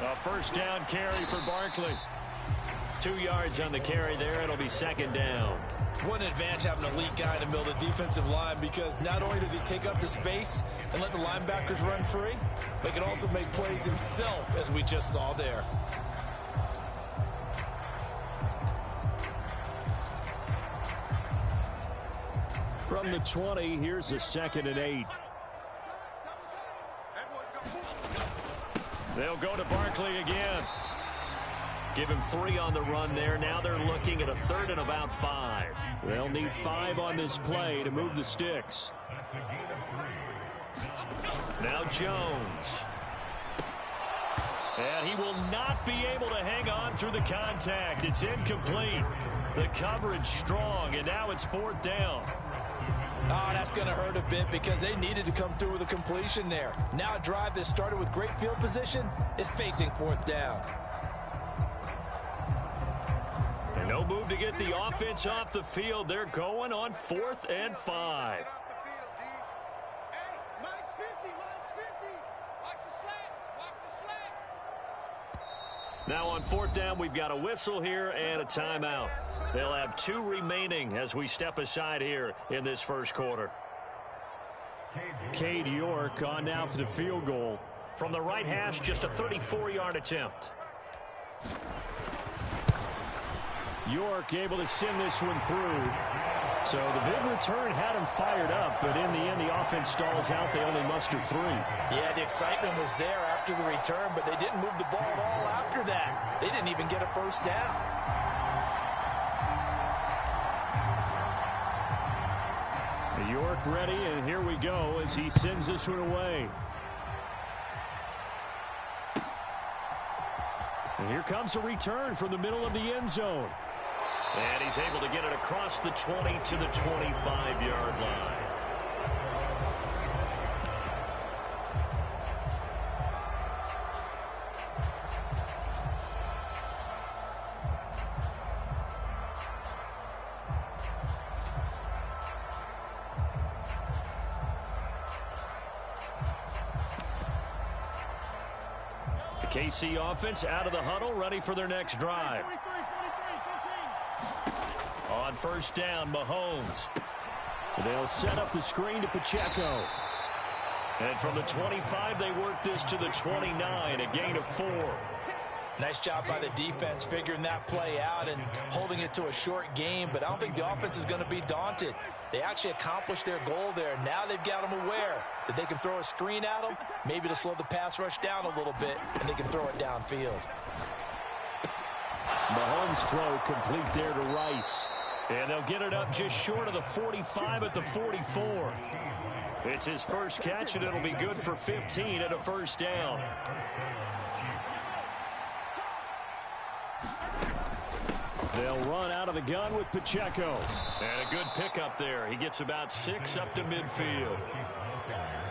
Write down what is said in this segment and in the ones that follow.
A first down carry for Barkley. 2 yards on the carry there. It'll be second down. What an advantage having an elite guy in the middle of the defensive line, because not only does he take up the space and let the linebackers run free, but he can also make plays himself, as we just saw there. From the 20, here's a 2nd and 8. They'll go to Barkley again. Give him 3 on the run there. Now they're looking at a 3rd and about 5. They'll need 5 on this play to move the sticks. Now Jones. And he will not be able to hang on through the contact. It's incomplete. The coverage strong, and now it's 4th down. Oh, that's going to hurt a bit because they needed to come through with a completion there. Now a drive that started with great field position is facing 4th down. And no move to get the offense off the field. They're going on 4th and 5. Now on 4th down, we've got a whistle here and a timeout. They'll have 2 remaining as we step aside here in this first quarter. Cade York on now for the field goal. From the right hash, just a 34-yard attempt. York able to send this one through. So the big return had him fired up, but in the end, the offense stalls out. They only muster 3. Yeah, the excitement was there after the return, but they didn't move the ball at all after that. They didn't even get a first down. York ready, and here we go as he sends this one away. And here comes a return from the middle of the end zone. And he's able to get it across the 20 to the 25-yard line. The KC offense out of the huddle, ready for their next drive. On first down, Mahomes. They'll set up the screen to Pacheco. And from the 25, they work this to the 29, a gain of 4. Nice job by the defense figuring that play out and holding it to a short game, but I don't think the offense is going to be daunted. They actually accomplished their goal there. Now they've got them aware that they can throw a screen at them, maybe to slow the pass rush down a little bit, and they can throw it downfield. Mahomes' throw complete there to Rice. And they'll get it up just short of the 45 at the 44. It's his first catch, and it'll be good for 15 at a first down. They'll run out of the gun with Pacheco. And a good pickup there. He gets about 6 up to midfield.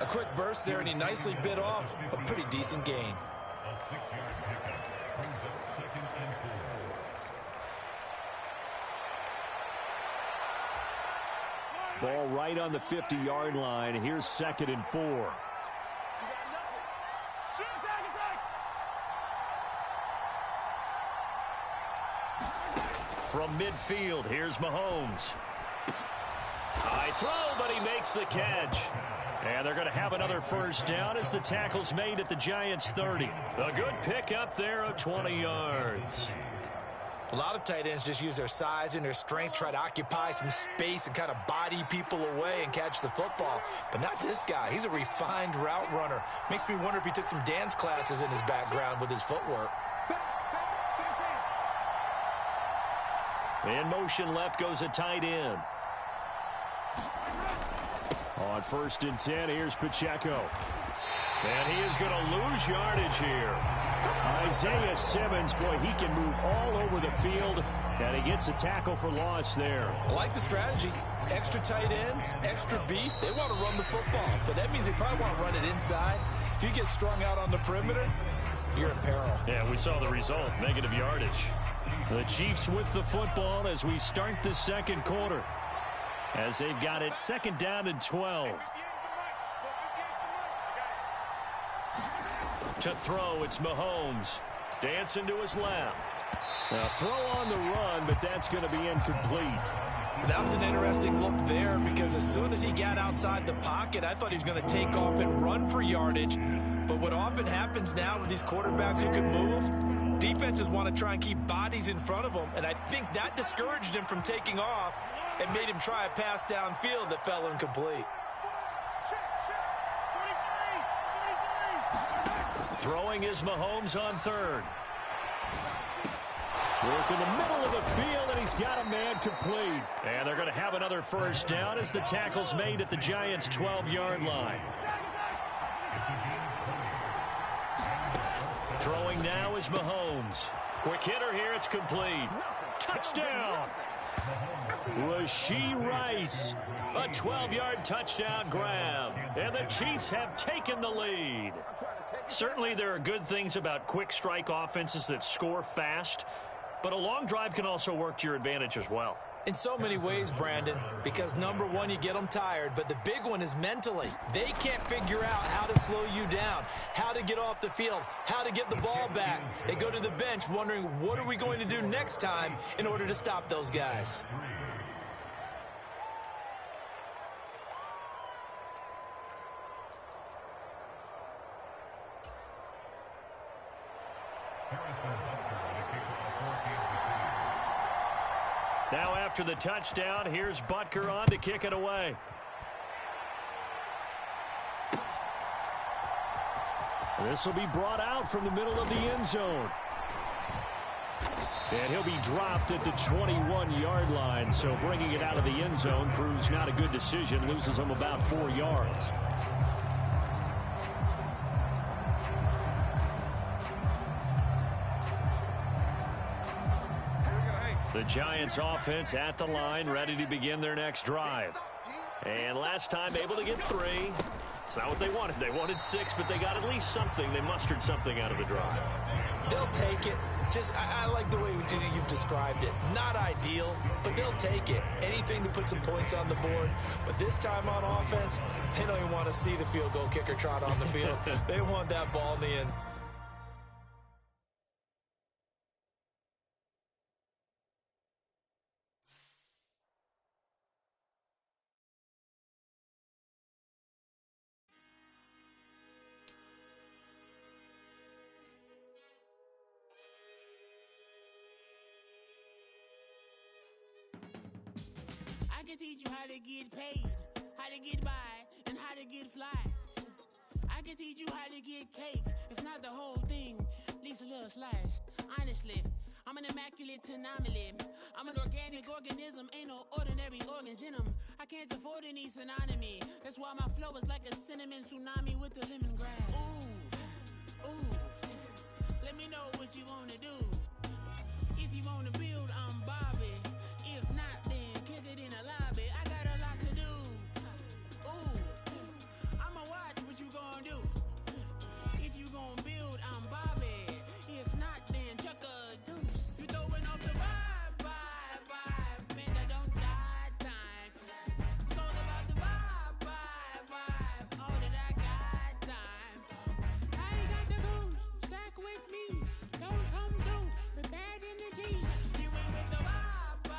A quick burst there, and he nicely bit off a pretty decent gain. Ball right on the 50-yard line. Here's 2nd and 4. From midfield, here's Mahomes. High throw, but he makes the catch. And they're going to have another first down as the tackle's made at the Giants' 30. A good pickup there of 20 yards. A lot of tight ends just use their size and their strength, try to occupy some space and kind of body people away and catch the football. But not this guy. He's a refined route runner. Makes me wonder if he took some dance classes in his background with his footwork. In motion left goes a tight end. On 1st and 10, here's Pacheco. And he is going to lose yardage here. Isaiah Simmons, boy, he can move all over the field, and he gets a tackle for loss there. I like the strategy. Extra tight ends, extra beef. They want to run the football, but that means they probably want to run it inside. If you get strung out on the perimeter, you're in peril. Yeah, we saw the result, negative yardage. The Chiefs with the football as we start the second quarter, as they've got it second down and 12. To throw, it's Mahomes. Dancing to his left. A throw on the run, but that's going to be incomplete. That was an interesting look there because as soon as he got outside the pocket, I thought he was going to take off and run for yardage. But what often happens now with these quarterbacks who can move, defenses want to try and keep bodies in front of them, and I think that discouraged him from taking off and made him try a pass downfield that fell incomplete. Throwing is Mahomes on third. Work in the middle of the field, and he's got a man complete. And they're going to have another first down as the tackle's made at the Giants' 12-yard line. Throwing now is Mahomes. Quick hitter here, it's complete. Touchdown! Rashee Rice. A 12-yard touchdown grab. And the Chiefs have taken the lead. Certainly there are good things about quick strike offenses that score fast, but a long drive can also work to your advantage as well. In so many ways, Brandon, because number one, you get them tired, but the big one is mentally. They can't figure out how to slow you down, how to get off the field, how to get the ball back. They go to the bench wondering, what are we going to do next time in order to stop those guys? Now after the touchdown, here's Butker on to kick it away. This will be brought out from the middle of the end zone. And he'll be dropped at the 21-yard line, so bringing it out of the end zone proves not a good decision, loses him about 4 yards. The Giants offense at the line, ready to begin their next drive. And last time able to get 3. It's not what they wanted. They wanted 6, but they got at least something. They mustered something out of the drive. They'll take it. I like the way you've described it. Not ideal, but they'll take it. Anything to put some points on the board. But this time on offense, they don't even want to see the field goal kicker trot on the field. They want that ball in the end. I can teach you how to get paid, how to get by, and how to get fly. I can teach you how to get cake, if not the whole thing, at least a little slice. Honestly, I'm an immaculate anomaly. I'm an organic organism, ain't no ordinary organs in them. I can't afford any synonymy. That's why my flow is like a cinnamon tsunami with the lemongrass. Ooh, let me know what you wanna do. If you wanna build, I'm Bobby. If not, then kick it in the lobby. I got a lot to do. Ooh, I'ma watch what you gon' do. If you gon' build, I'm Bobby. If not, then chuck a deuce. You throwing off the vibe. Man, I don't die time. It's all about the vibe. All that I got time. I ain't got the goose. Stack with me. Don't come through with bad energy. You ain't with the vibe.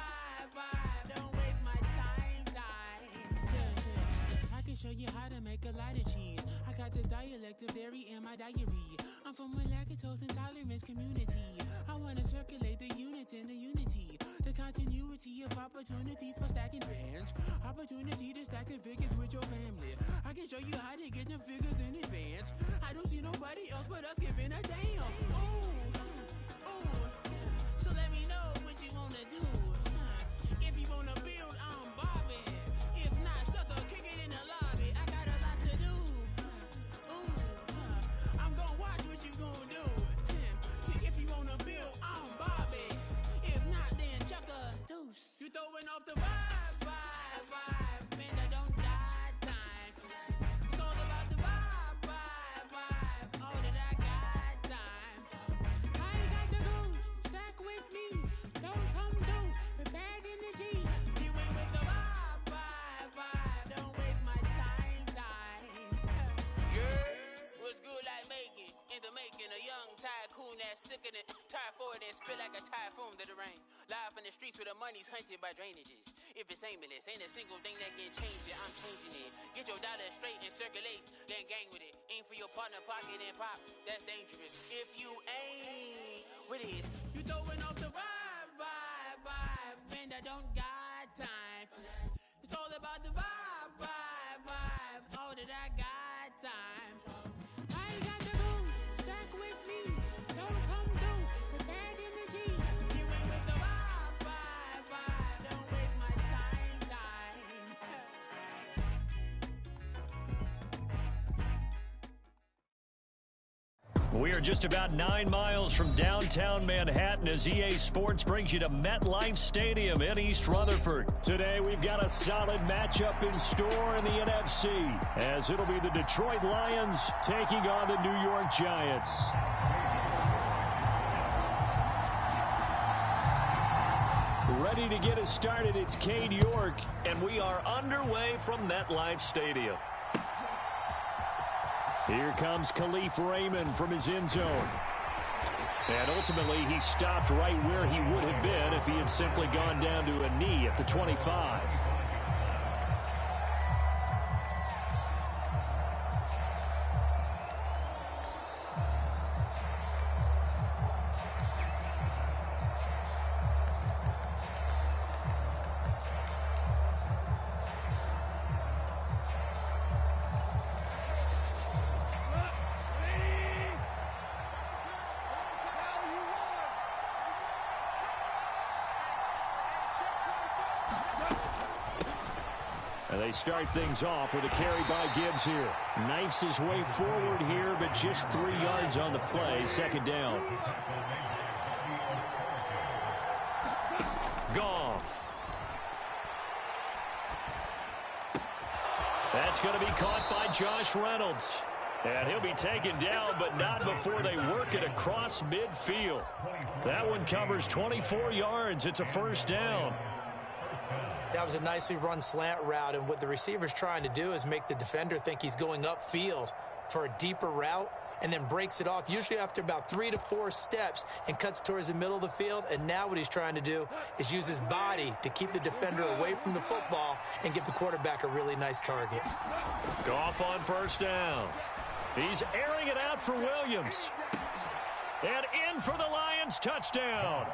Don't waste my time. Yeah. I can show you how to make a lot of cheese. I got the dialect of dairy in my diary. I'm from a lactose intolerance community. I wanna circulate the units in the unity. The continuity of opportunity for stacking bands. Opportunity to stack the figures with your family. I can show you how to get them figures in advance. I don't see nobody else but us giving a damn. Ooh. So let me know what you wanna do. If you wanna build, I'm Bobby. If not, sucker, kick it in the lobby. I got a lot to do. Ooh, I'm gonna watch what you gonna do. See, if you wanna build, I'm Bobby. If not, then chuck a deuce. You throwing off the vibe. Man, I don't die time. It's all about the vibe. All that I got time. young tycoon that's sicker than tired for it and spit like a typhoon to the rain. Live in the streets where the money's hunted by drainages. If it's aimless, ain't a single thing that can change it. I'm changing it. Get your dollar straight and circulate, then gang with it. Aim for your partner pocket and pop. That's dangerous. If you ain't with it, you throwing off the vibe. Man, I don't got time for that. It's all about the vibe. All that I got time for. I got the goons stuck with me. Don't come through with bad energy. You ain't with the vibe. Don't waste my time. We are just about 9 miles from downtown Manhattan as EA Sports brings you to MetLife Stadium in East Rutherford. Today, we've got a solid matchup in store in the NFC, as it'll be the Detroit Lions taking on the New York Giants. Ready to get us started, it's Cade York, and we are underway from MetLife Stadium. Here comes Khalif Raymond from his end zone. And ultimately, he stopped right where he would have been if he had simply gone down to a knee at the 25. And they start things off with a carry by Gibbs here. Knifes his way forward here, but just 3 yards on the play. Second down. Goff. That's going to be caught by Josh Reynolds. And he'll be taken down, but not before they work it across midfield. That one covers 24 yards. It's a first down. That was a nicely run slant route, and what the receiver's trying to do is make the defender think he's going upfield for a deeper route and then breaks it off, usually after about 3 to 4 steps, and cuts towards the middle of the field. And now what he's trying to do is use his body to keep the defender away from the football and give the quarterback a really nice target. Goff on first down. He's airing it out for Williams. And in for the Lions, touchdown.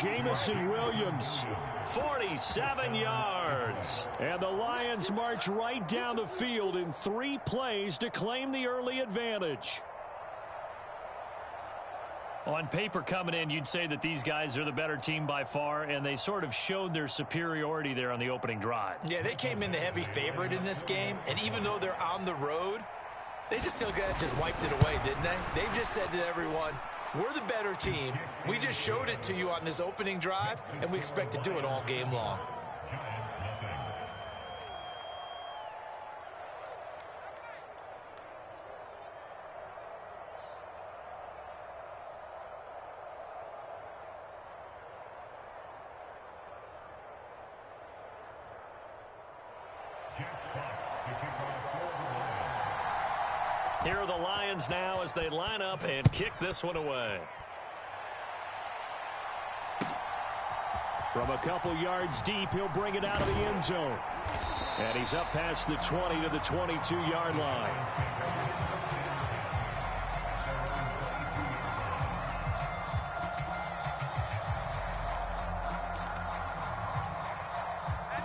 Jamison Williams, 47 yards. And the Lions march right down the field in 3 plays to claim the early advantage. On paper coming in, you'd say that these guys are the better team by far, and they sort of showed their superiority there on the opening drive. Yeah, they came in the heavy favorite in this game, and even though they're on the road, they just wiped it away, didn't they? They just said to everyone, we're the better team. We just showed it to you on this opening drive, and we expect to do it all game long. Here are the Lions now as they line up and kick this one away. From a couple yards deep, he'll bring it out of the end zone. And he's up past the 20 to the 22-yard line.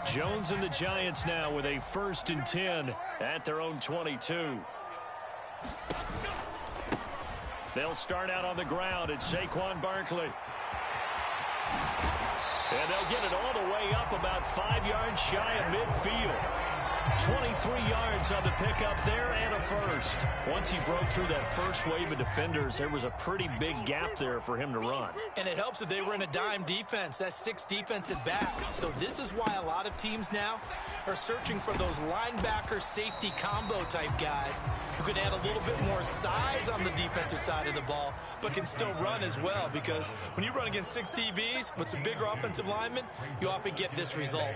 Jones and the Giants now with a 1st and 10 at their own 22. They'll start out on the ground. It's Saquon Barkley. And they'll get it all the way up about 5 yards shy of midfield. 23 yards on the pickup there and a first. Once he broke through that first wave of defenders, there was a pretty big gap there for him to run. And it helps that they were in a dime defense. That's 6 defensive backs. So this is why a lot of teams now are searching for those linebacker safety combo type guys who can add a little bit more size on the defensive side of the ball, but can still run as well, because when you run against 6 DBs with some bigger offensive linemen, you often get this result.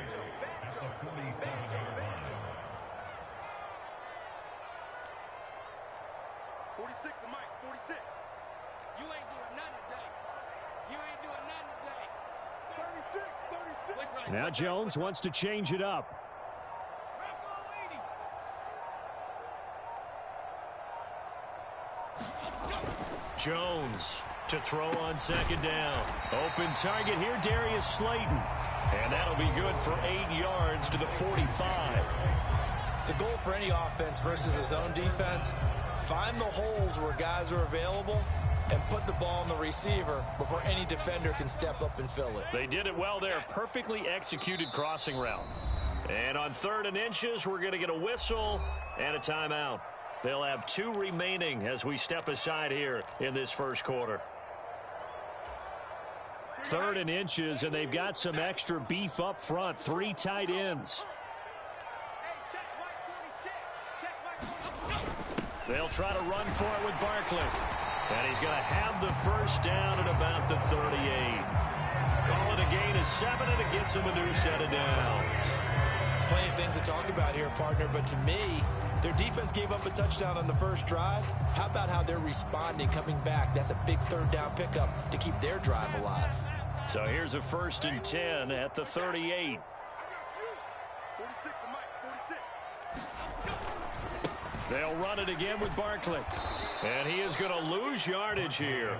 Now Jones wants to change it up. Jones to throw on second down. Open target here, Darius Slayton. And that'll be good for 8 yards to the 45. The goal for any offense versus his own defense, find the holes where guys are available and put the ball on the receiver before any defender can step up and fill it. They did it well there. Perfectly executed crossing route. And on 3rd and inches, we're going to get a whistle and a timeout. They'll have 2 remaining as we step aside here in this first quarter. 3rd and inches, and they've got some extra beef up front. 3 tight ends. They'll try to run for it with Barkley. And he's going to have the first down at about the 38. Call it a gain of 7, and it gets him a new set of downs. Plenty of things to talk about here, partner, but to me, their defense gave up a touchdown on the first drive. How about how they're responding, coming back? That's a big 3rd down pickup to keep their drive alive. So here's a 1st and 10 at the 38. They'll run it again with Barkley. And he is going to lose yardage here.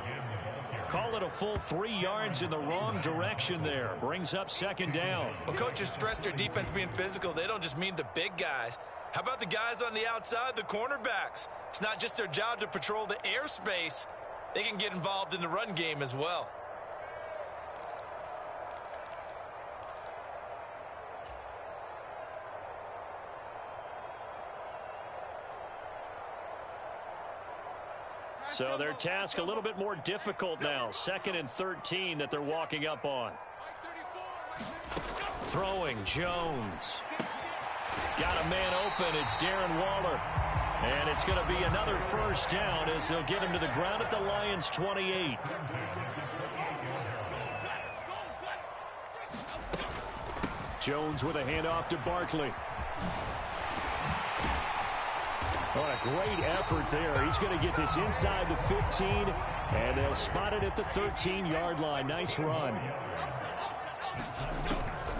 Call it a full 3 yards in the wrong direction there. Brings up 2nd down. Well, coaches stress their defense being physical. They don't just mean the big guys. How about the guys on the outside, the cornerbacks? It's not just their job to patrol the airspace. They can get involved in the run game as well. So their task a little bit more difficult now. 2nd and 13 that they're walking up on. Throwing, Jones. Got a man open. It's Darren Waller. And it's going to be another first down as they'll get him to the ground at the Lions' 28. Jones with a handoff to Barkley. What a great effort there. He's going to get this inside the 15, and they'll spot it at the 13-yard line. Nice run.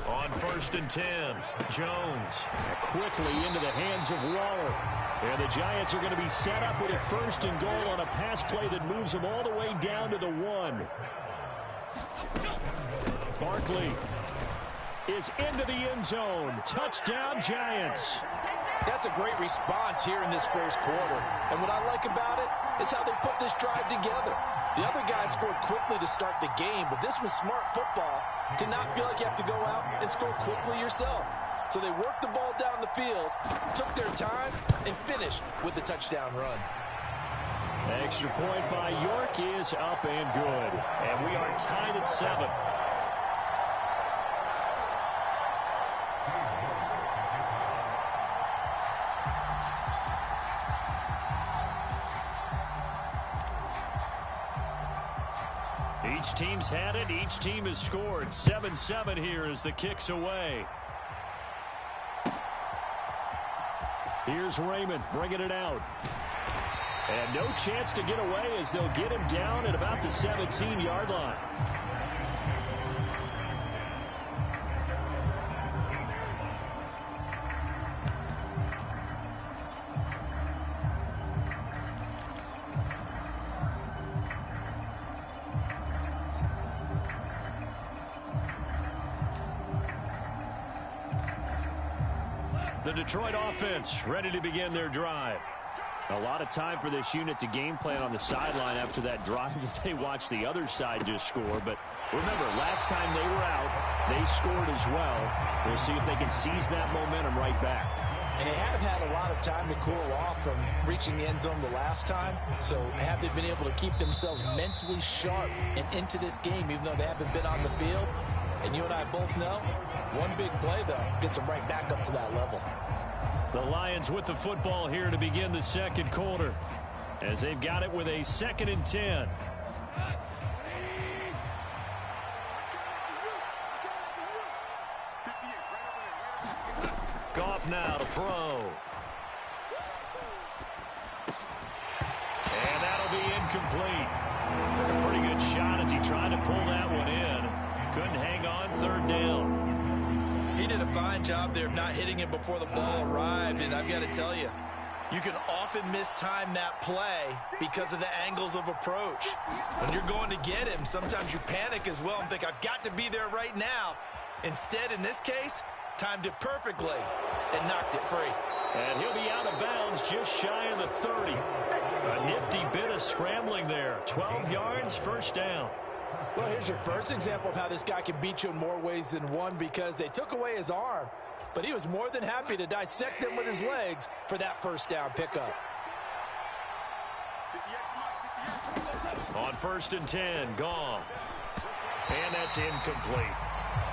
On 1st and 10, Jones quickly into the hands of Waller. And the Giants are going to be set up with a 1st and goal on a pass play that moves them all the way down to the 1. Barkley is into the end zone. Touchdown, Giants. That's a great response here in this first quarter. And what I like about it is how they put this drive together. The other guys scored quickly to start the game, but this was smart football to not feel like you have to go out and score quickly yourself. So they worked the ball down the field, took their time, and finished with the touchdown run. Extra point by York is up and good. And we are tied at 7. Each team's had it. Each team has scored. 7-7 here as the kick's away. Here's Raymond bringing it out. And no chance to get away as they'll get him down at about the 17-yard line. The Detroit offense ready to begin their drive. A lot of time for this unit to game plan on the sideline after that drive that they watched the other side just score. But remember, last time they were out, they scored as well. We'll see if they can seize that momentum right back. And they have had a lot of time to cool off from reaching the end zone the last time. So have they been able to keep themselves mentally sharp and into this game, even though they haven't been on the field? And you and I both know, one big play, though, gets them right back up to that level. The Lions with the football here to begin the second quarter, as they've got it with a 2nd and 10. Goff now to throw. And that'll be incomplete. Took a pretty good shot as he tried to pull that one in. Couldn't hang on 3rd down. He did a fine job there of not hitting him before the ball arrived, and I've got to tell you, you can often mistime that play because of the angles of approach. When you're going to get him, sometimes you panic as well and think, I've got to be there right now. Instead, in this case, timed it perfectly and knocked it free. And he'll be out of bounds just shy of the 30. A nifty bit of scrambling there. 12 yards, first down. Well, here's your first example of how this guy can beat you in more ways than one, because they took away his arm, but he was more than happy to dissect them with his legs for that first down pickup. On 1st and 10, Goff. And that's incomplete.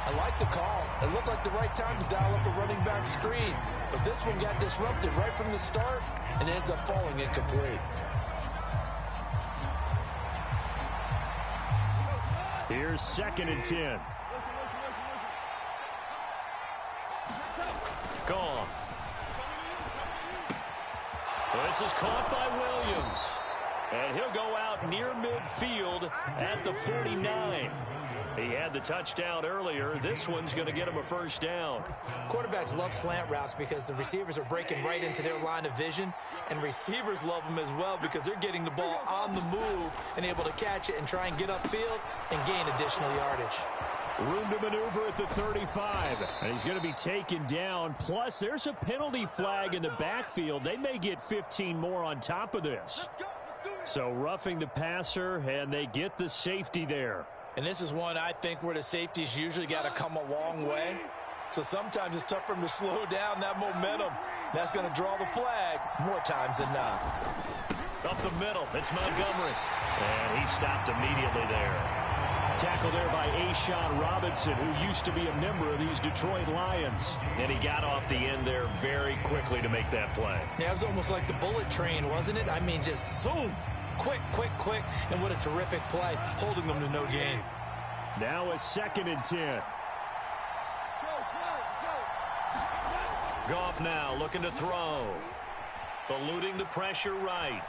I like the call. It looked like the right time to dial up a running back screen, but this one got disrupted right from the start and ends up falling incomplete. Here's 2nd and 10. Goff. This is caught by Williams. And he'll go out near midfield at the 49. He had the touchdown earlier. This one's going to get him a first down. Quarterbacks love slant routes because the receivers are breaking right into their line of vision, and receivers love them as well because they're getting the ball on the move and able to catch it and try and get upfield and gain additional yardage. Room to maneuver at the 35. And he's going to be taken down. Plus, there's a penalty flag in the backfield. They may get 15 more on top of this. So roughing the passer, and they get the safety there. And this is one, I think, where the safety's usually got to come a long way. So sometimes it's tough for him to slow down that momentum. That's going to draw the flag more times than not. Up the middle, it's Montgomery. And he stopped immediately there. Tackle there by A'Shawn Robinson, who used to be a member of these Detroit Lions. And he got off the end there very quickly to make that play. Yeah, it was almost like the bullet train, wasn't it? I mean, just zoom. Quick, quick, quick. And what a terrific play, holding them to no gain. Now a 2nd and 10. Goff now looking to throw. Eluding the pressure right.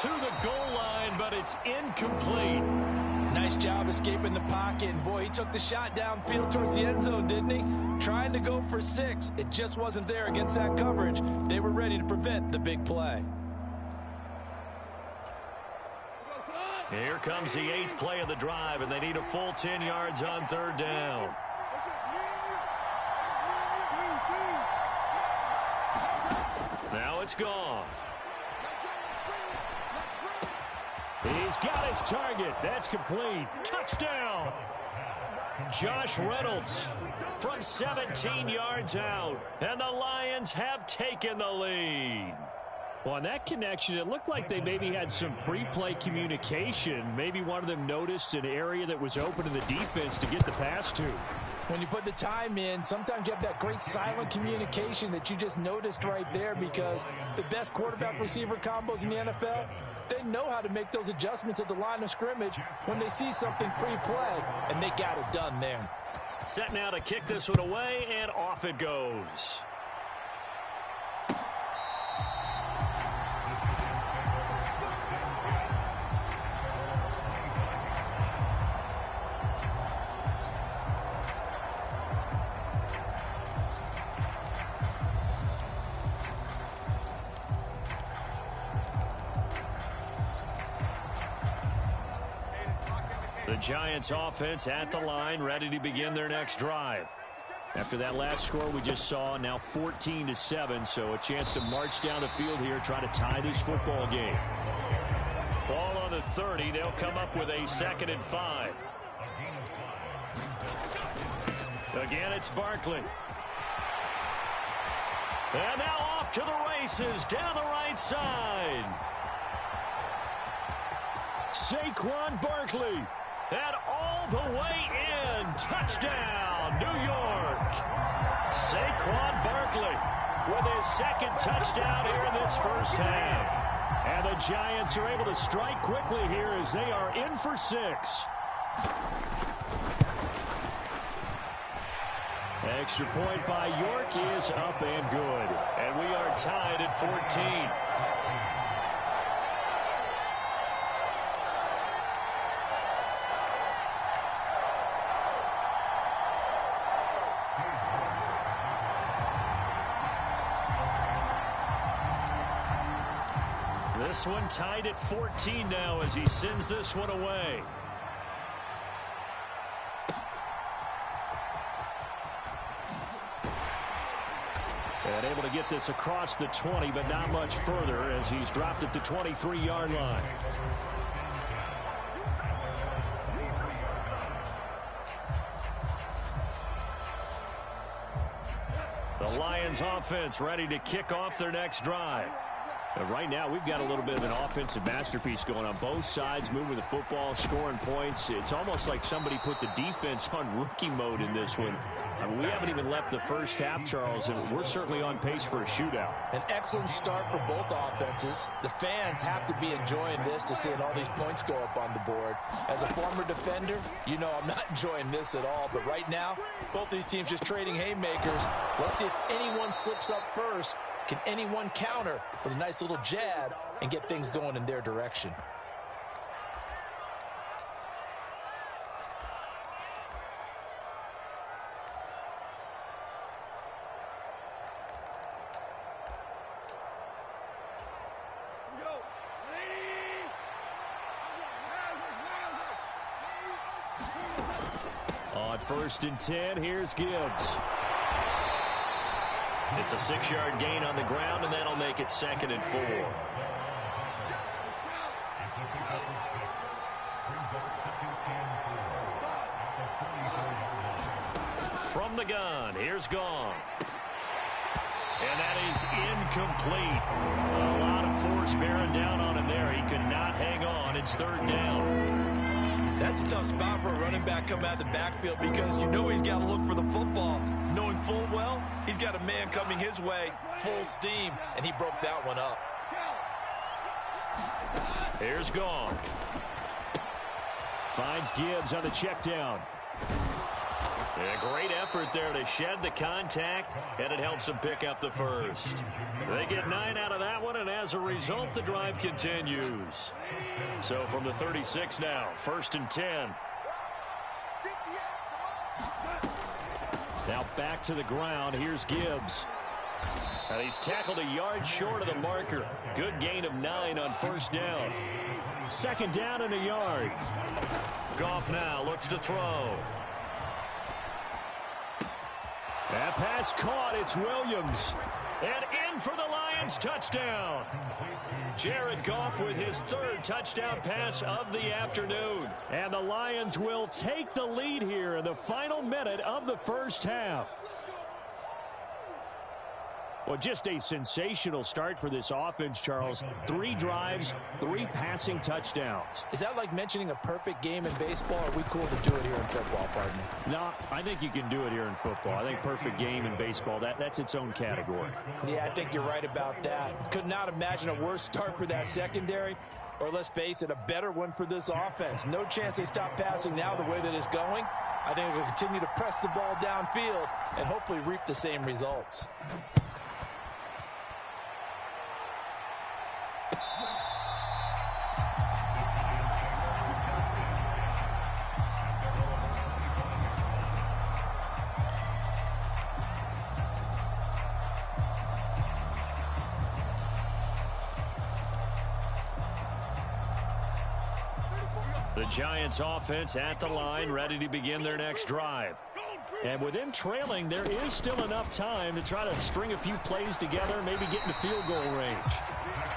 To the goal line, but it's incomplete. Nice job escaping the pocket. And boy, he took the shot downfield towards the end zone, didn't he? Trying to go for 6. It just wasn't there against that coverage. They were ready to prevent the big play. Here comes the 8th play of the drive, and they need a full 10 yards on 3rd down. Now it's Goff. He's got his target. That's complete. Touchdown. Josh Reynolds from 17 yards out, and the Lions have taken the lead. Well, on that connection, it looked like they maybe had some pre-play communication. Maybe one of them noticed an area that was open in the defense to get the pass to. When you put the time in, sometimes you have that great silent communication that you just noticed right there, because the best quarterback-receiver combos in the NFL, they know how to make those adjustments at the line of scrimmage when they see something pre-play, and they got it done there. Set now to kick this one away, and off it goes. The Giants offense at the line, ready to begin their next drive. After that last score we just saw, now 14-7, so a chance to march down the field here, try to tie this football game. Ball on the 30, they'll come up with a 2nd and 5. Again, it's Barkley. And now off to the races, down the right side. Saquon Barkley. And all the way in. Touchdown, New York. Saquon Barkley with his 2nd touchdown here in this first half. And the Giants are able to strike quickly here as they are in for 6. Extra point by York is up and good. And we are tied at 14. this one. Tied at 14 now as he sends this one away. And able to get this across the 20, but not much further as he's dropped it to 23-yard line. The Lions offense ready to kick off their next drive. And right now, we've got a little bit of an offensive masterpiece going on both sides, moving the football, scoring points. It's almost like somebody put the defense on rookie mode in this one. I mean, we haven't even left the first half, Charles, and we're certainly on pace for a shootout. An excellent start for both offenses. The fans have to be enjoying this to seeing all these points go up on the board. As a former defender, you know I'm not enjoying this at all. But right now, both these teams just trading haymakers. Let's see if anyone slips up first. Can anyone counter with a nice little jab and get things going in their direction? On 1st and 10, here's Gibbs. It's a 6-yard gain on the ground, and that'll make it 2nd and 4. From the gun, here's Goff. And that is incomplete. A lot of force bearing down on him there. He could not hang on. It's 3rd down. That's a tough spot for a running back coming out of the backfield because you know he's got to look for the football. Knowing full well, he's got a man coming his way, full steam, and he broke that one up. Here's Goff. Finds Gibbs on the check down. A great effort there to shed the contact, and it helps them pick up the first. They get 9 out of that one, and as a result, the drive continues. So from the 36 now, 1st and 10. Now back to the ground. Here's Gibbs. And he's tackled a yard short of the marker. Good gain of 9 on 1st down. 2nd down and a yard. Goff now looks to throw. That pass caught. It's Williams. And in for the Lions touchdown. Jared Goff with his 3rd touchdown pass of the afternoon. And the Lions will take the lead here in the final minute of the first half. Well, just a sensational start for this offense, Charles. 3 drives, 3 passing touchdowns. Is that like mentioning a perfect game in baseball, or are we cool to do it here in football, pardon me? No, I think you can do it here in football. I think perfect game in baseball, that's its own category. Yeah, I think you're right about that. Could not imagine a worse start for that secondary, or let's face it, a better one for this offense. No chance they stop passing now the way that it's going. I think they'll continue to press the ball downfield and hopefully reap the same results. The Giants offense at the line, ready to begin their next drive. And with them trailing, there is still enough time to try to string a few plays together, maybe get into field goal range.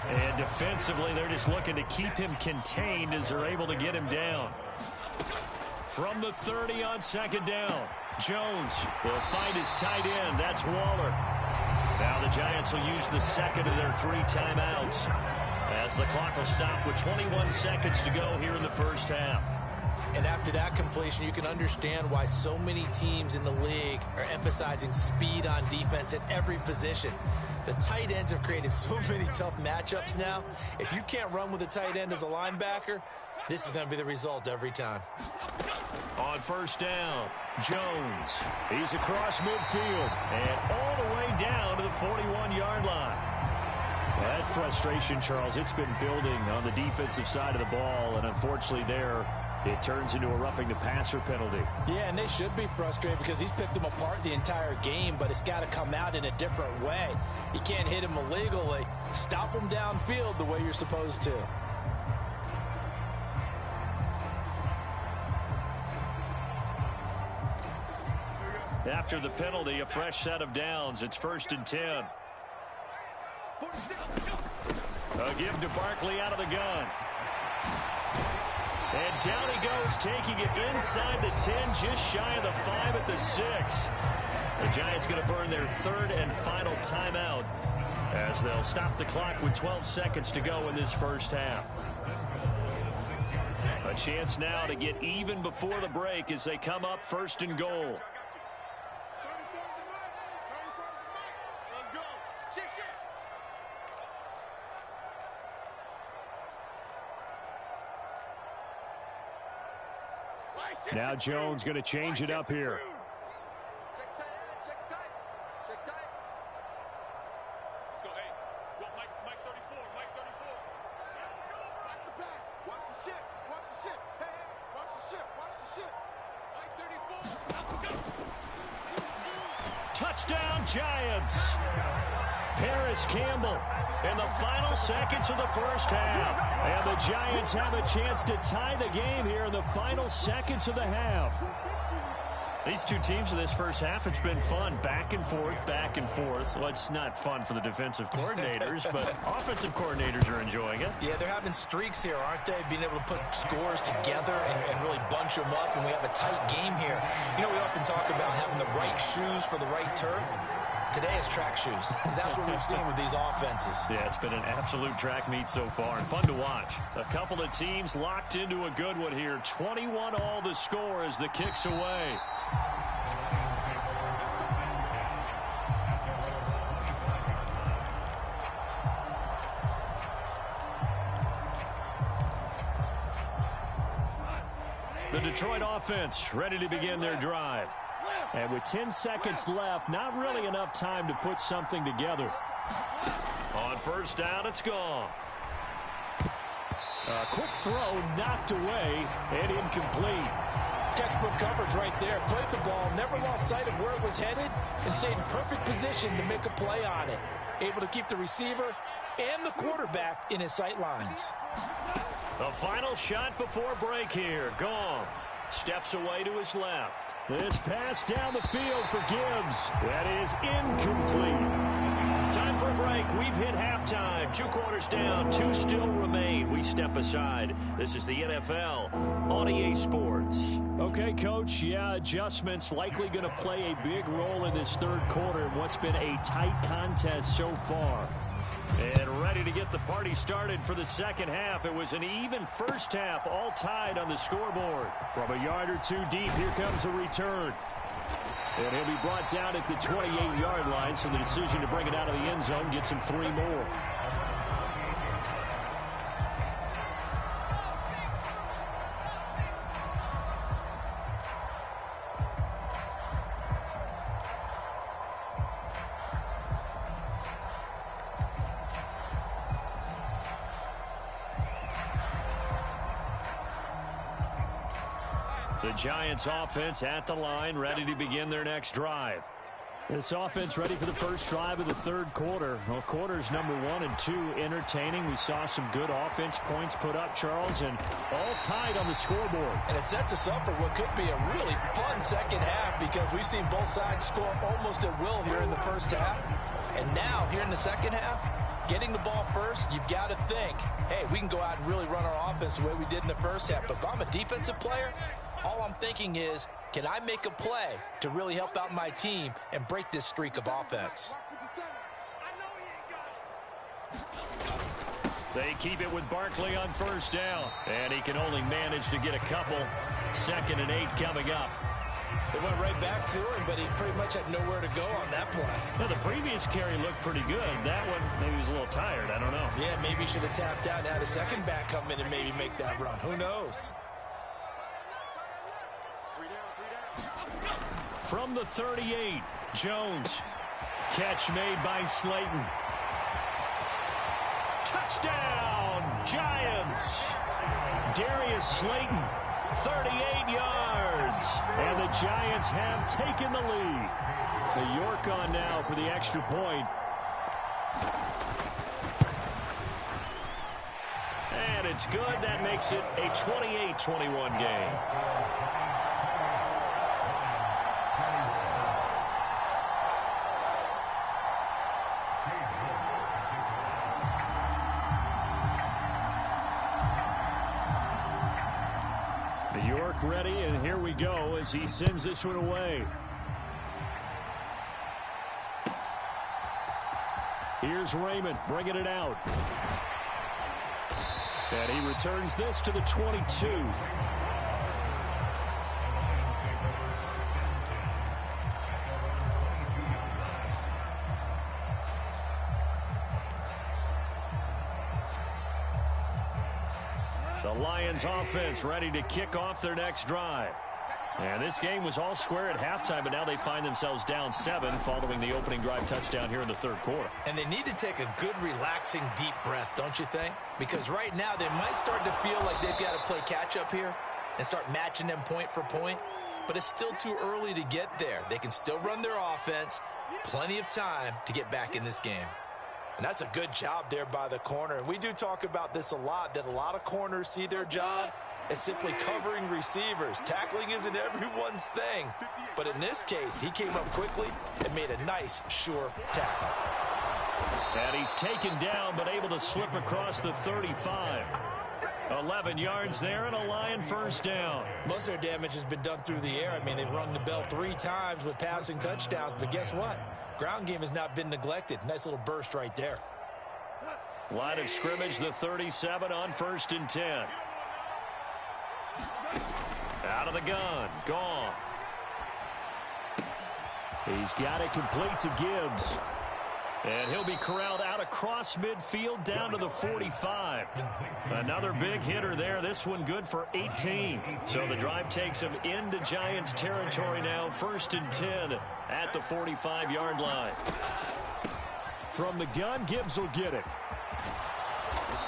And defensively, they're just looking to keep him contained as they're able to get him down. From the 30 on 2nd down, Jones will find his tight end. That's Waller. Now the Giants will use the 2nd of their 3 timeouts, as the clock will stop with 21 seconds to go here in the first half. And after that completion, you can understand why so many teams in the league are emphasizing speed on defense at every position. The tight ends have created so many tough matchups now. If you can't run with a tight end as a linebacker, this is going to be the result every time. On 1st down, Jones. He's across midfield and all the way down to the 41-yard line. That frustration, Charles, it's been building on the defensive side of the ball, and unfortunately there, It turns into a roughing the passer penalty. Yeah, and they should be frustrated because he's picked them apart the entire game, but it's got to come out in a different way. You can't hit him illegally. Stop him downfield the way you're supposed to. After the penalty, a fresh set of downs. It's 1st and 10. A give to Barkley out of the gun. And down he goes, taking it inside the 10, just shy of the 5 at the 6. The Giants going to burn their 3rd and final timeout as they'll stop the clock with 12 seconds to go in this first half. A chance now to get even before the break as they come up 1st and goal. Now Jones going to change it up here. Touchdown Giants. Paris Campbell in the final seconds of the first half. And the Giants have a chance to tie the game here in the final seconds of the half. These two teams in this first half, it's been fun. Back and forth, back and forth. Well, it's not fun for the defensive coordinators, but offensive coordinators are enjoying it. Yeah, they're having streaks here, aren't they? Being able to put scores together and really bunch them up, and we have a tight game here. You know, we often talk about having the right shoes for the right turf. Today is track shoes. That's what we've seen with these offenses. Yeah, it's been an absolute track meet so far and fun to watch. A couple of teams locked into a good one here. 21-all the score as the kick's away. The Detroit offense ready to begin their drive. And with 10 seconds left, not really enough time to put something together. On first down, it's gone. A quick throw knocked away and incomplete. Textbook coverage right there. Played the ball, never lost sight of where it was headed, and stayed in perfect position to make a play on it. Able to keep the receiver and the quarterback in his sight lines. The final shot before break here. Goff steps away to his left. This pass down the field for Gibbs. That is incomplete. Time for a break. We've hit halftime. 2 quarters down. 2 still remain. We step aside. This is the NFL on EA Sports. Okay, Coach. Yeah, adjustments likely going to play a big role in this third quarter in what's been a tight contest so far. And ready to get the party started for the second half. It was an even first half, all tied on the scoreboard. From a yard or 2 deep, here comes a return. And he'll be brought down at the 28-yard line, so the decision to bring it out of the end zone gets him 3 more. The Giants offense at the line, ready to begin their next drive. This offense ready for the first drive of the third quarter. Well, quarters number 1 and 2 entertaining. We saw some good offense points put up, Charles, and all tied on the scoreboard. And it sets us up for what could be a really fun second half because we've seen both sides score almost at will here in the first half. And now, here in the second half, getting the ball first, you've got to think, hey, we can go out and really run our offense the way we did in the first half. But if I'm a defensive player, all I'm thinking is, can I make a play to really help out my team and break this streak of offense? They keep it with Barkley on first down, and he can only manage to get a couple. 2nd and 8 coming up. They went right back to him, but he pretty much had nowhere to go on that play. Now, the previous carry looked pretty good. That one, maybe he was a little tired. I don't know. Yeah, maybe he should have tapped out and had a second back come in and maybe make that run. Who knows? From the 38, Jones. Catch made by Slayton. Touchdown, Giants. Darius Slayton 38 yards. And the Giants have taken the lead. The York on now for the extra point. And it's good. That makes it a 28-21 game. York ready, and here we go as he sends this one away. Here's Raymond bringing it out. And he returns this to the 22. The Lions offense ready to kick off their next drive. And this game was all square at halftime, but now they find themselves down 7 following the opening drive touchdown here in the third quarter. And they need to take a good, relaxing, deep breath, don't you think? Because right now they might start to feel like they've got to play catch-up here and start matching them point for point. But it's still too early to get there. They can still run their offense. Plenty of time to get back in this game. And that's a good job there by the corner. And we do talk about this a lot, that a lot of corners see their job as simply covering receivers. Tackling isn't everyone's thing. But in this case, he came up quickly and made a nice, sure tackle. And he's taken down, but able to slip across the 35. 11 yards there and a Lion first down. Most of their damage has been done through the air. I mean, they've rung the bell 3 times with passing touchdowns. But guess what? Ground game has not been neglected. Nice little burst right there. Line of scrimmage, the 37 on 1st and 10. Out of the gun. Goff. He's got it complete to Gibbs. And he'll be corralled out across midfield down to the 45. Another big hitter there. This one good for 18. So the drive takes him into Giants territory now. 1st and 10 at the 45-yard line. From the gun, Gibbs will get it.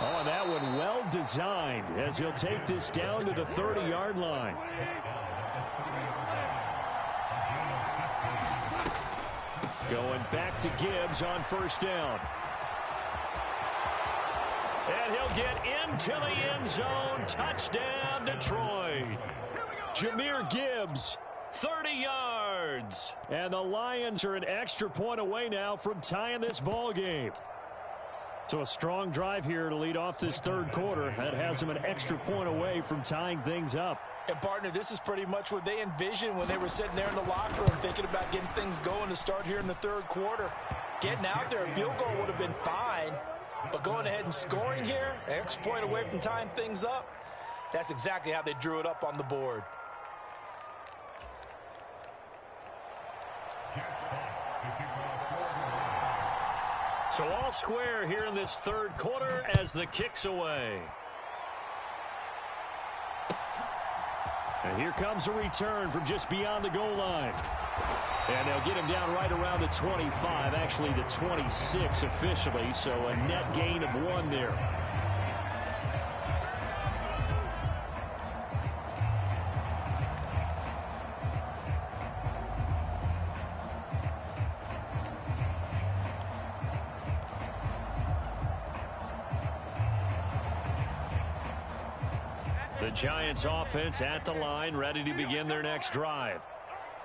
Oh, that one well designed as he'll take this down to the 30-yard line. Going back to Gibbs on 1st down. And he'll get into the end zone. Touchdown, Detroit. Jahmyr Gibbs, 30 yards. And the Lions are an extra point away now from tying this ball game. So a strong drive here to lead off this third quarter. That has them an extra point away from tying things up. And, partner, this is pretty much what they envisioned when they were sitting there in the locker room thinking about getting things going to start here in the third quarter. Getting out there, a field goal would have been fine. But going ahead and scoring here, an extra point away from tying things up, that's exactly how they drew it up on the board. So all square here in this third quarter as the kick's away. And here comes a return from just beyond the goal line. And they'll get him down right around the 25, actually the 26 officially, so a net gain of 1 there. The Giants offense at the line, ready to begin their next drive.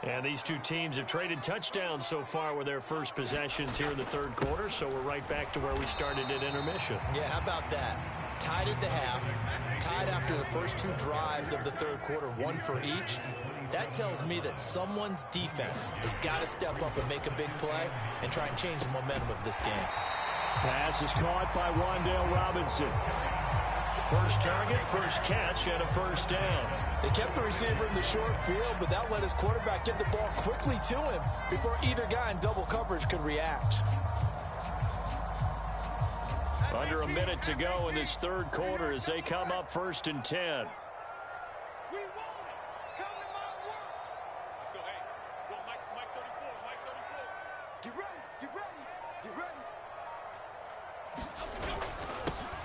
And these two teams have traded touchdowns so far with their first possessions here in the third quarter, so we're right back to where we started at intermission. Yeah, how about that? Tied at the half, tied after the first 2 drives of the third quarter, 1 for each. That tells me that someone's defense has got to step up and make a big play and try and change the momentum of this game. Pass is caught by Wan'Dale Robinson. First target, first catch, and a first down. They kept the receiver in the short field, but that let his quarterback get the ball quickly to him before either guy in double coverage could react. Under a minute to go in this third quarter as they come up 1st and 10.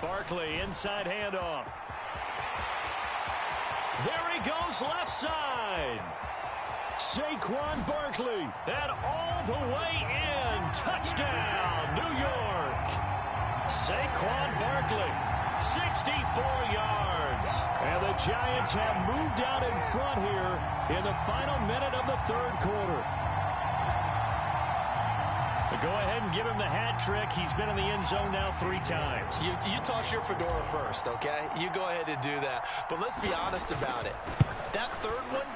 Barkley, inside handoff. There he goes left side. Saquon Barkley, and all the way in. Touchdown, New York. Saquon Barkley, 64 yards. And the Giants have moved out in front here in the final minute of the third quarter. But go ahead and give him the hat trick. He's been in the end zone now 3 times. You toss your fedora first, okay? You go ahead and do that. But let's be honest about it. That third one,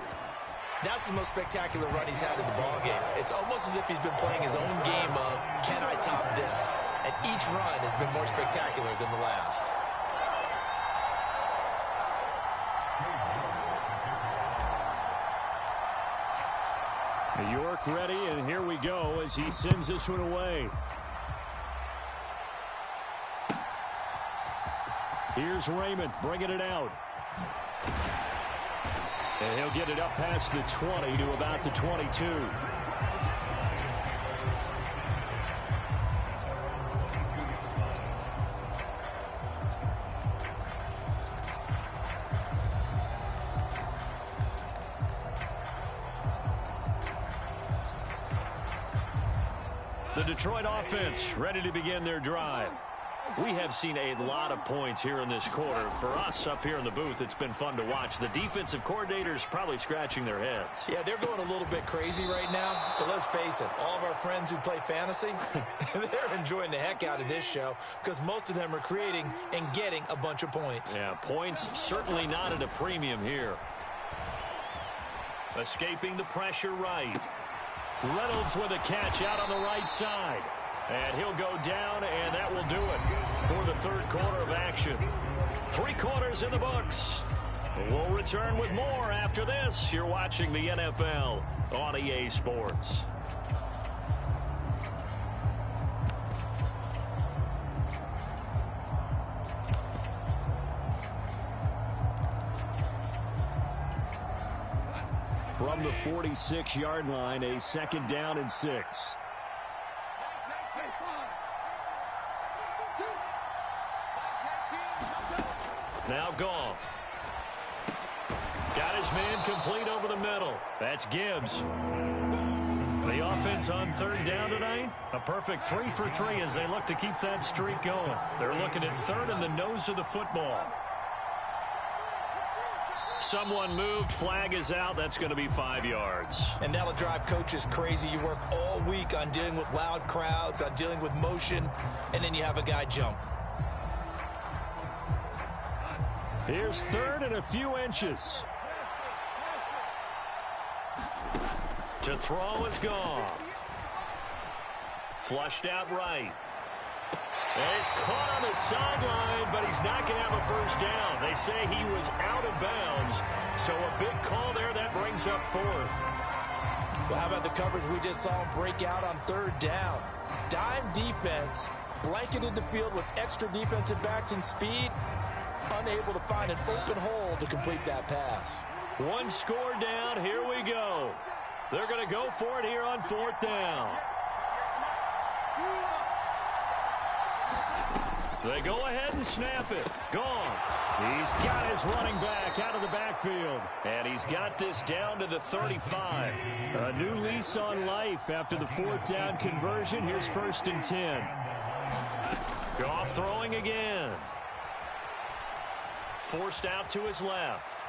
that's the most spectacular run he's had in the ballgame. It's almost as if he's been playing his own game of, can I top this? And each run has been more spectacular than the last. New York ready, and here we go as he sends this one away. Here's Raymond bringing it out. And he'll get it up past the 20 to about the 22. The Detroit offense ready to begin their drive. We have seen a lot of points here in this quarter. For us up here in the booth, it's been fun to watch. The defensive coordinators probably scratching their heads. Yeah, they're going a little bit crazy right now. But let's face it, all of our friends who play fantasy, they're enjoying the heck out of this show because most of them are creating and getting a bunch of points. Yeah, points certainly not at a premium here. Escaping the pressure right. Reynolds with a catch out on the right side. And he'll go down, and that will do it for the third quarter of action. 3 quarters in the books. We'll return with more after this. You're watching the NFL on EA Sports. From the 46-yard line, a 2nd down and 6. Now Goff. Got his man complete over the middle. That's Gibbs. The offense on 3rd down tonight, a perfect 3 for 3 as they look to keep that streak going. They're looking at 3rd and the nose of the football. Someone moved, flag is out. That's going to be 5 yards. And that'll drive coaches crazy. You work all week on dealing with loud crowds, on dealing with motion, and then you have a guy jump. Here's 3rd and a few inches. To throw is Goff. Flushed out right. And he's caught on the sideline, but he's not going to have a first down. They say he was out of bounds, so a big call there. That brings up 4th. Well, how about the coverage we just saw him break out on 3rd down? Dime defense, blanketed the field with extra defensive backs and speed, unable to find an open hole to complete that pass. 1 score down. Here we go. They're going to go for it here on 4th down. They go ahead and snap it. Goff. He's got his running back out of the backfield. And he's got this down to the 35. A new lease on life after the 4th down conversion. Here's 1st and 10. Goff throwing again. Forced out to his left.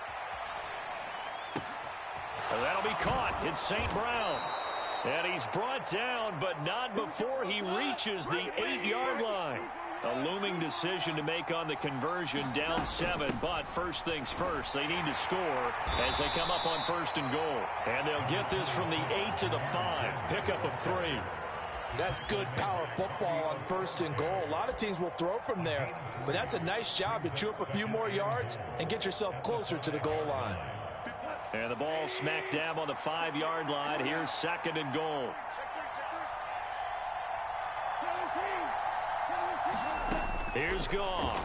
And that'll be caught. It's St. Brown. And he's brought down, but not before he reaches the 8-yard line. A looming decision to make on the conversion, down 7, but first things first, they need to score as they come up on 1st and goal. And they'll get this from the 8 to the 5, pickup of 3. That's good power football on 1st and goal. A lot of teams will throw from there, but that's a nice job to chew up a few more yards and get yourself closer to the goal line. And the ball smack dab on the 5-yard line. Here's 2nd and goal. Here's Goff.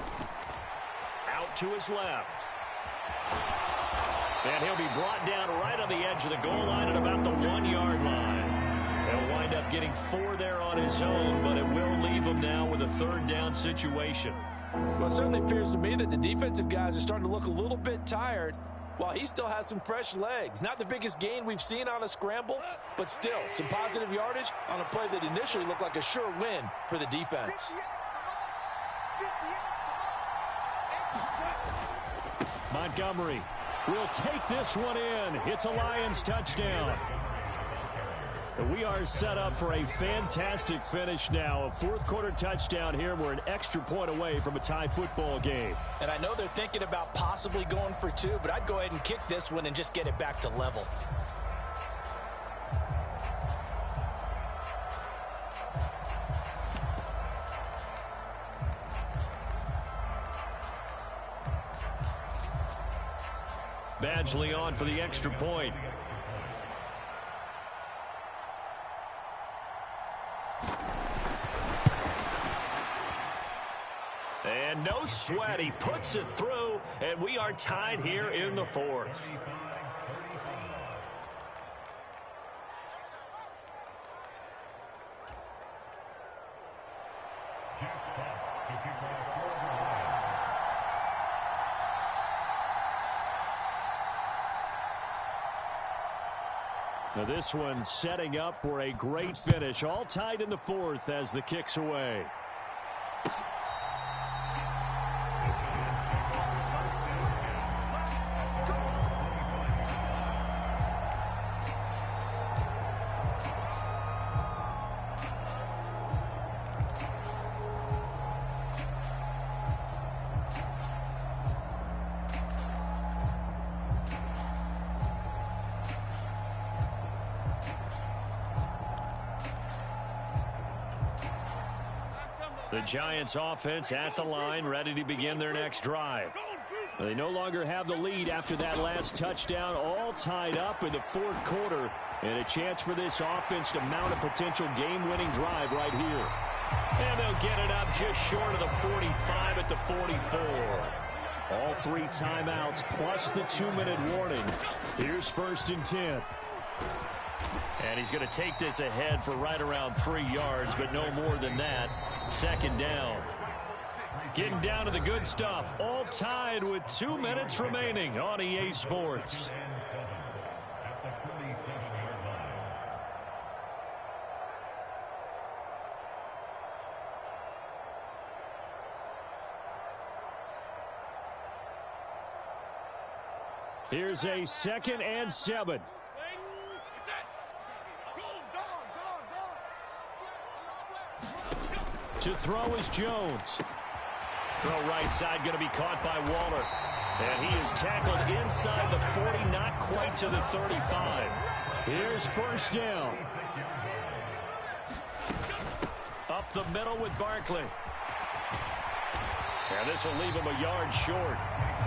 Out to his left. And he'll be brought down right on the edge of the goal line at about the 1-yard line. He'll wind up getting 4 there on his own, but it will leave him now with a 3rd down situation. Well, it certainly appears to me that the defensive guys are starting to look a little bit tired. Well, he still has some fresh legs. Not the biggest gain we've seen on a scramble, but still some positive yardage on a play that initially looked like a sure win for the defense. Montgomery will take this one in. It's a Lions touchdown. We are set up for a fantastic finish now. A fourth-quarter touchdown here. We're an extra point away from a tie football game. And I know they're thinking about possibly going for two, but I'd go ahead and kick this one and just get it back to level. Badgley on for the extra point. And no sweat. He puts it through, and we are tied here in the fourth. Now this one setting up for a great finish. All tied in the fourth as the kick's away. The Giants offense at the line, ready to begin their next drive. They no longer have the lead after that last touchdown, all tied up in the fourth quarter, and a chance for this offense to mount a potential game-winning drive right here. And they'll get it up just short of the 45 at the 44. All three timeouts plus the 2-minute warning. Here's 1st and 10. And he's going to take this ahead for right around 3 yards, but no more than that. 2nd down. Getting down to the good stuff. All tied with 2 minutes remaining on EA Sports. Here's a 2nd and 7. To throw is Jones. Throw right side going to be caught by Waller. And he is tackled inside the 40, not quite to the 35. Here's 1st down. Up the middle with Barkley. And this will leave him a yard short.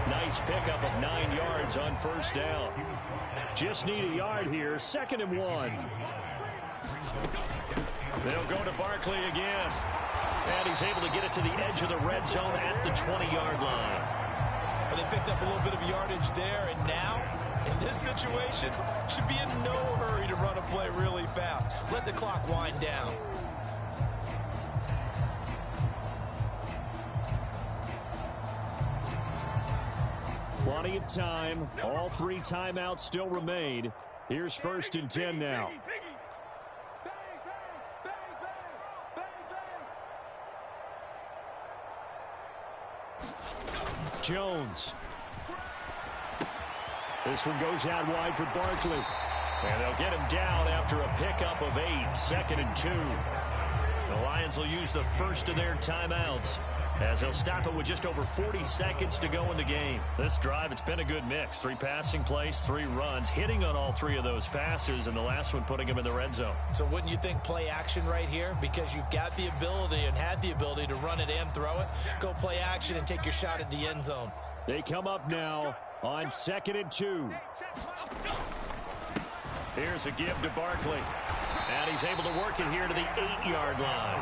Nice pickup of 9 yards on 1st down. Just need a yard here. 2nd and 1. They'll go to Barkley again. And he's able to get it to the edge of the red zone at the 20-yard line. Well, they picked up a little bit of yardage there, and now, in this situation, should be in no hurry to run a play really fast. Let the clock wind down. Plenty of time. All 3 timeouts still remain. Here's 1st and 10 now. Jones. This one goes out wide for Barkley. And they'll get him down after a pickup of 8. 2nd and 2. The Lions will use the first of their timeouts as they'll stop it with just over 40 seconds to go in the game. This drive, it's been a good mix. 3 passing plays, 3 runs, hitting on all 3 of those passes, and the last one putting him in the red zone. So wouldn't you think play action right here? Because you've got the ability and had the ability to run it and throw it. Go play action and take your shot at the end zone. They come up now on 2nd and 2. Here's a give to Barkley. And he's able to work it here to the 8-yard line.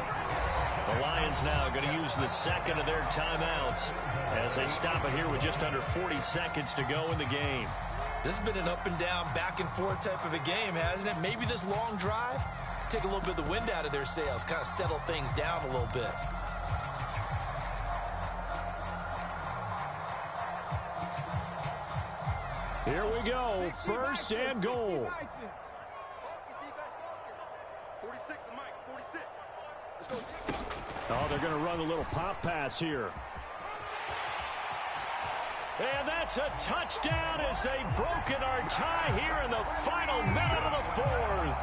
The Lions now going to use the 2nd of their timeouts as they stop it here with just under 40 seconds to go in the game. This has been an up and down, back and forth type of a game, hasn't it? Maybe this long drive, take a little bit of the wind out of their sails, kind of settle things down a little bit. Here we go, first and goal. Oh, they're going to run a little pop pass here. And that's a touchdown as they've broken our tie here in the final minute of the fourth.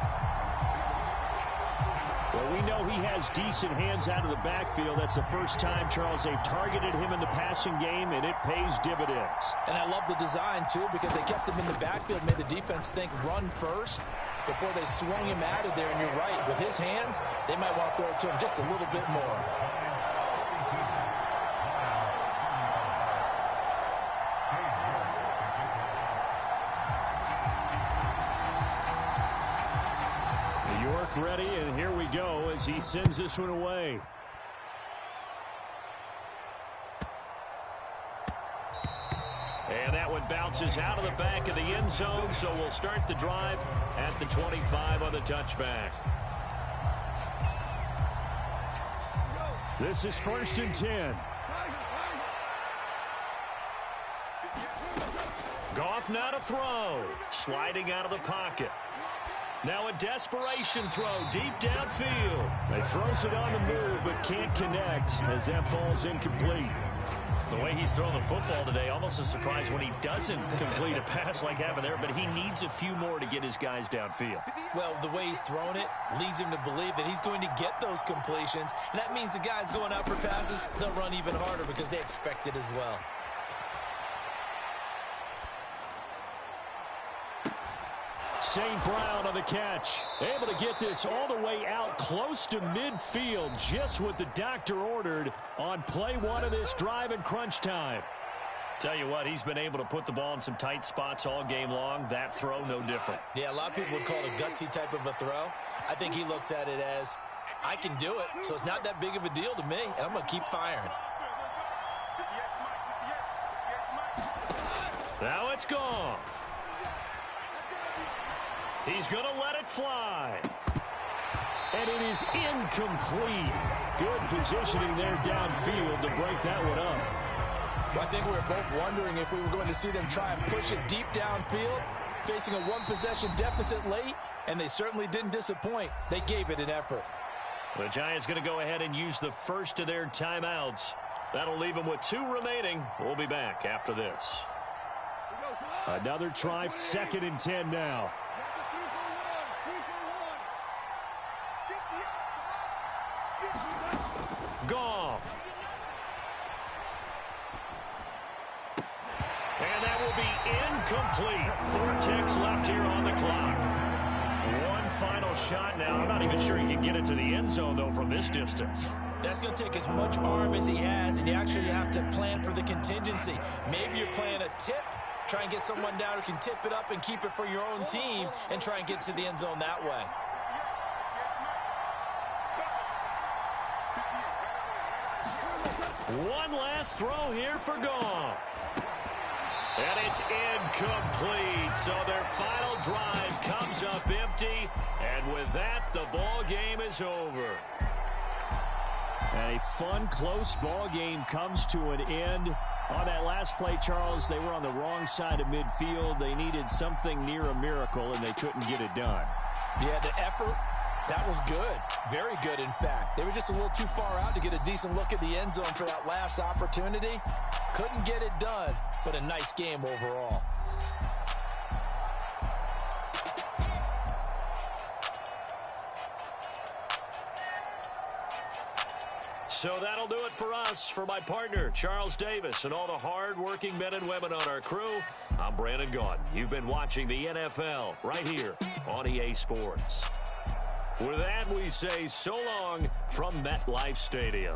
Well, we know he has decent hands out of the backfield. That's the first time, Charles, they've targeted him in the passing game, and it pays dividends. And I love the design, too, because they kept him in the backfield, made the defense think run first before they swung him out of there. And you're right, with his hands, they might want to throw it to him just a little bit more. Ready, and here we go as he sends this one away. And that one bounces out of the back of the end zone, so we'll start the drive at the 25 on the touchback. This is 1st and 10. Goff now to throw. Sliding out of the pocket. Now a desperation throw deep downfield. He throws it on the move but can't connect as that falls incomplete. The way he's throwing the football today, almost a surprise when he doesn't complete a pass like happened there, but he needs a few more to get his guys downfield. Well, the way he's thrown it leads him to believe that he's going to get those completions, and that means the guys going out for passes, they'll run even harder because they expect it as well. St. Brown on the catch. Able to get this all the way out close to midfield. Just what the doctor ordered on play one of this drive in crunch time. Tell you what, he's been able to put the ball in some tight spots all game long. That throw, no different. Yeah, a lot of people would call it a gutsy type of a throw. I think he looks at it as, I can do it, so it's not that big of a deal to me, and I'm going to keep firing. Now it's gone. He's going to let it fly. And it is incomplete. Good positioning there downfield to break that one up. Well, I think we were both wondering if we were going to see them try and push it deep downfield, facing a one-possession deficit late, and they certainly didn't disappoint. They gave it an effort. The Giants going to go ahead and use the first of their timeouts. That'll leave them with 2 remaining. We'll be back after this. Another try, 2nd and 10 now. Goff. And that will be incomplete. 4 ticks left here on the clock. One final shot now. I'm not even sure he can get it to the end zone, though, from this distance. That's going to take as much arm as he has, and you actually have to plan for the contingency. Maybe you're playing a tip. Try and get someone down who can tip it up and keep it for your own team and try and get to the end zone that way. One last throw here for Goff. And it's incomplete. So their final drive comes up empty. And with that, the ball game is over. And a fun, close ball game comes to an end. On that last play, Charles, they were on the wrong side of midfield. They needed something near a miracle, and they couldn't get it done. Yeah, the effort, that was good. Very good, in fact. They were just a little too far out to get a decent look at the end zone for that last opportunity. Couldn't get it done, but a nice game overall. So that'll do it for us. For my partner, Charles Davis, and all the hard-working men and women on our crew, I'm Brandon Gaudin. You've been watching the NFL right here on EA Sports. With that, we say so long from MetLife Stadium.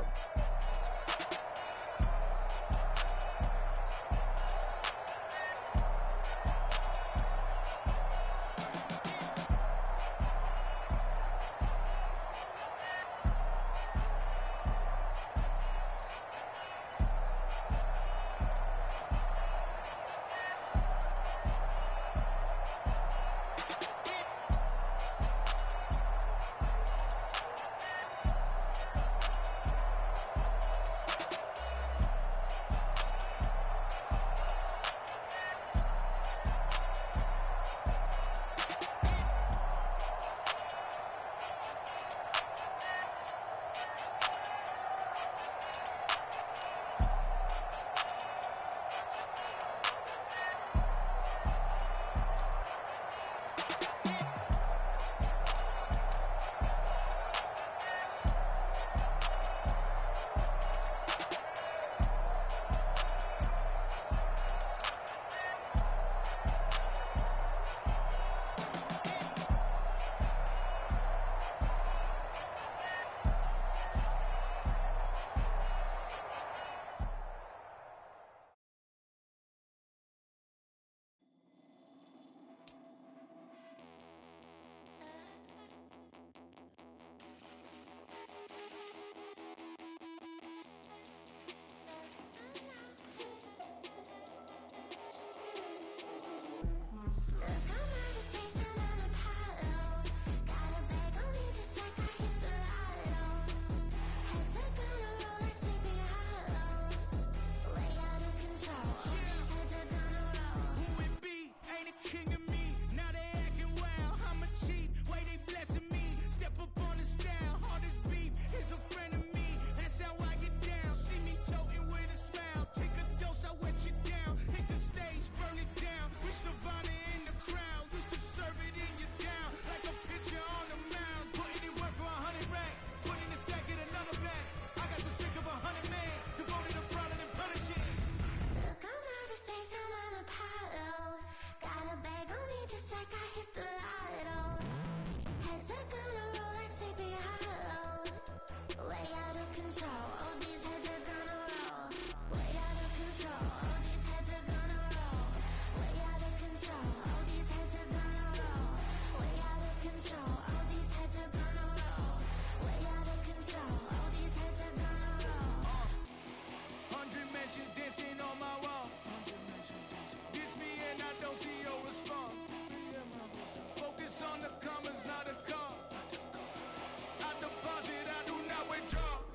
on the commas, not a call. I deposit, I do not withdraw.